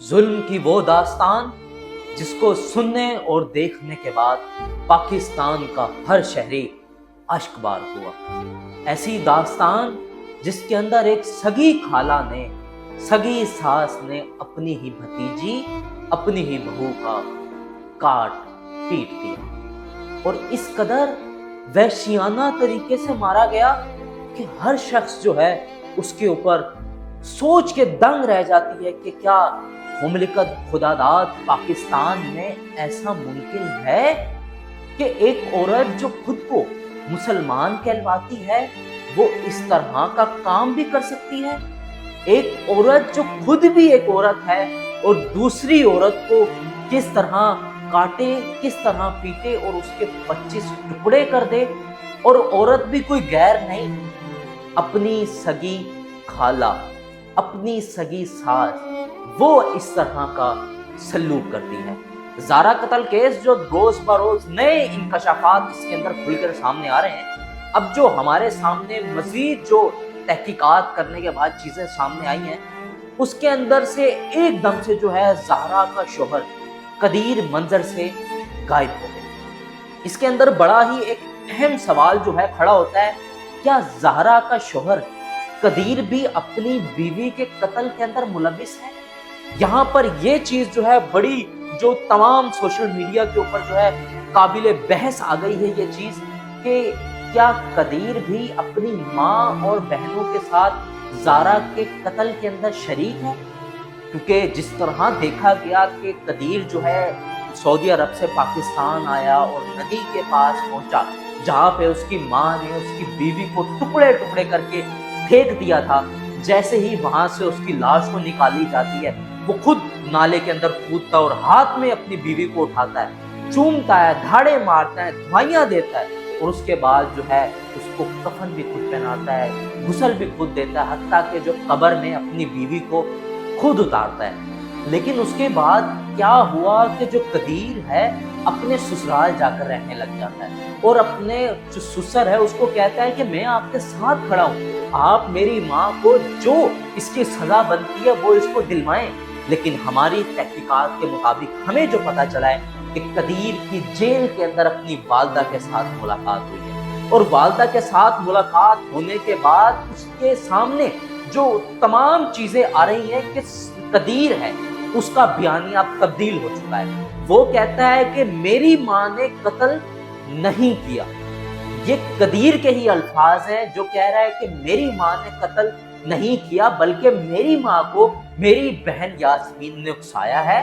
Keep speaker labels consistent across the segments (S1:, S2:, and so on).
S1: जुल्म की वो दास्तान जिसको सुनने और देखने के बाद पाकिस्तान का हर शहरी अश्कबार हुआ। ऐसी दास्तान जिसके अंदर एक सगी खाला ने, सगी सास ने अपनी ही भतीजी, अपनी ही बहू का काट पीट दिया और इस कदर वहशियाना तरीके से मारा गया कि हर शख्स जो है उसके ऊपर सोच के दंग रह जाती है कि क्या मुमलिकत खुदादाद पाकिस्तान में ऐसा मुमकिन है कि एक औरत जो खुद को मुसलमान कहलवाती है वो इस तरह का काम भी कर सकती है। एक औरत जो खुद भी एक औरत है और दूसरी औरत को किस तरह काटे, किस तरह पीटे और उसके 25 टुकड़े कर दे, और औरत भी कोई गैर नहीं, अपनी सगी खाला, अपनी सगी सास, वो इस तरह का सलूक करती है। ज़ारा कत्ल केस जो रोज बरोज नए इंकशाफात इसके अंदर खुलकर सामने आ रहे हैं। अब जो हमारे सामने मजीद जो तहकीकात करने के बाद चीजें सामने आई हैं, उसके अंदर से एकदम से जो है ज़ारा का शोहर कदीर मंजर से गायब हो गया। इसके अंदर बड़ा ही एक अहम सवाल जो है खड़ा होता है, क्या ज़ारा का शोहर कदीर भी अपनी बीवी के कत्ल के अंदर मुलविस है? यहाँ पर ये चीज जो है बड़ी, जो तमाम सोशल मीडिया के ऊपर जो है काबिले बहस आ गई है ये चीज कि क्या कदीर भी अपनी माँ और बहनों के साथ ज़ारा के कत्ल के अंदर शरीक है? क्योंकि जिस तरह देखा गया कि कदीर जो है सऊदी अरब से पाकिस्तान आया और नदी के पास पहुंचा जहाँ पे उसकी माँ ने उसकी बीवी को टुकड़े टुकड़े करके फेंक दिया था। जैसे ही वहां से उसकी लाश को निकाली जाती है, वो खुद नाले के अंदर कूदता और हाथ में अपनी बीवी को उठाता है, चूमता है, धाड़े मारता है, दुआइयां देता है और उसके बाद जो है उसको कफन भी खुद पहनाता है, गुस्ल भी खुद देता है, हत्ता के जो कब्र में अपनी बीवी को खुद उतारता है। लेकिन उसके बाद क्या हुआ कि जो कदीर है अपने ससुराल जाकर रहने लग जाता है और अपने जो ससुर है उसको कहता है कि मैं आपके साथ खड़ा हूँ, आप मेरी माँ को जो इसकी सजा बनती है वो इसको दिलवाएं। लेकिन हमारी तहकीकात के मुताबिक हमें जो पता चला है कि कदीर की जेल के अंदर अपनी वालदा के साथ मुलाकात हुई है और वालदा के साथ मुलाकात होने के बाद उसके सामने जो तमाम चीजें आ रही हैं कि कदीर है उसका बयानिया तब्दील हो चुका है। वो कहता है कि मेरी माँ ने कत्ल नहीं किया। ये कदीर के ही अल्फाज हैं जो कह रहा है कि मेरी माँ ने कत्ल नहीं किया, बल्कि मेरी माँ को मेरी बहन यास्मीन ने उकसाया है,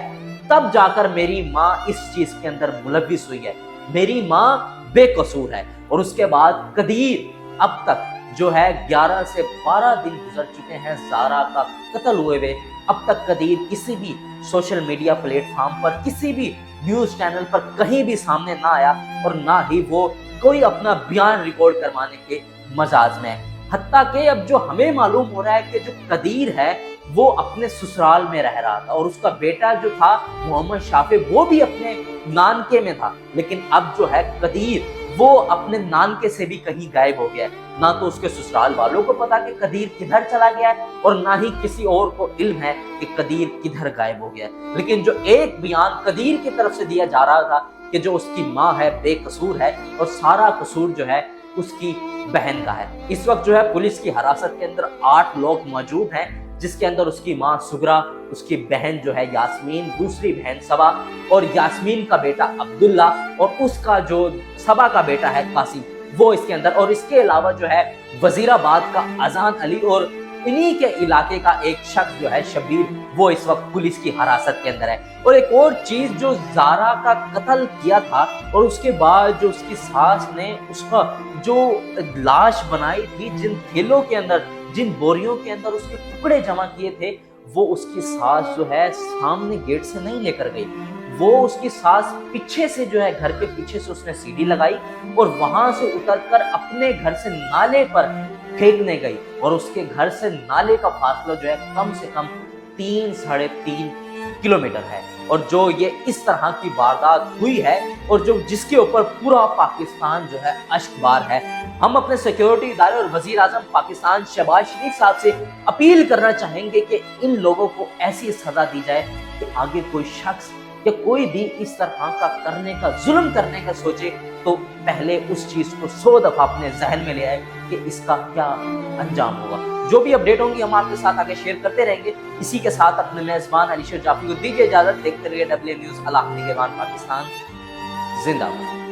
S1: तब जाकर मेरी माँ इस चीज के अंदर मुलविस हुई है, मेरी माँ बेकसूर है। और उसके बाद कदीर अब तक जो है 11 से 12 दिन गुजर चुके हैं ज़ारा का कत्ल हुए हुए, अब तक कदीर किसी भी सोशल मीडिया प्लेटफॉर्म पर, किसी भी न्यूज चैनल पर कहीं भी सामने ना आया और ना ही वो कोई अपना बयान रिकॉर्ड करवाने के मजाज में है। हत्ता कि अब जो हमें मालूम हो रहा है कि जो कदीर है वो अपने ससुराल में रह रहा था और उसका बेटा जो था मोहम्मद शाफे वो भी अपने नानके में था, लेकिन अब जो है कदीर वो अपने नानके से भी कहीं गायब हो गया है। ना तो उसके ससुराल वालों को पता कि कदीर किधर चला गया है और ना ही किसी और को इल्म है कि कदीर किधर गायब हो गया है। लेकिन जो एक बयान कदीर की तरफ से दिया जा रहा था कि जो उसकी माँ है बेकसूर है और सारा कसूर जो है उसकी बहन का है। इस वक्त जो है पुलिस की हिरासत के अंदर 8 लोग मौजूद हैं, जिसके अंदर उसकी माँ सुगरा, उसकी बहन जो है यास्मीन, दूसरी बहन सबा और यास्मीन का बेटा अब्दुल्ला और उसका जो सबा का बेटा है कासिम, वो इसके अंदर, और इसके अलावा जो है वजीराबाद का अजान अली और इन्हीं के इलाके का एक शख्स जो है शबीर, वो इस वक्त पुलिस की हिरासत के अंदर है। और एक और चीज, जो ज़ारा का कत्ल किया था और उसके बाद जो उसकी सास ने उसका जो लाश बनाई थी, जिन थैलों के अंदर, जिन बोरियों के अंदर उसके टुकड़े जमा किए थे, वो उसकी सास जो है सामने गेट से नहीं लेकर गई, वो उसकी सास पीछे से जो है घर के पीछे से उसने सीढ़ी लगाई और वहां से उतरकर अपने घर से नाले पर फेंकने गई और उसके घर से नाले का फासला जो है कम से कम 3 साढ़े 3 किलोमीटर है और जो ये इस तरह की वारदात हुई है और जो जिसके ऊपर पूरा पाकिस्तान जो है अश्कबार है, हम अपने सिक्योरिटी इदारे और वजीर आजम पाकिस्तान शहबाज शरीफ साहब से अपील करना चाहेंगे कि इन लोगों को ऐसी सजा दी जाए कि आगे कोई शख्स या कोई भी इस तरह का करने का, जुल्म करने का सोचे तो पहले उस चीज को 100 दफा अपने जहन में ले आए कि इसका क्या अंजाम होगा। जो भी अपडेट होंगी हम आपके साथ आगे शेयर करते रहेंगे। इसी के साथ अपने मेजबान अलीशर जाफी को दीजिए इजाजत। देखते रहिए डब्ल्यू न्यूज़, अल्लाह निगहबान पाकिस्तान जिंदाबाद।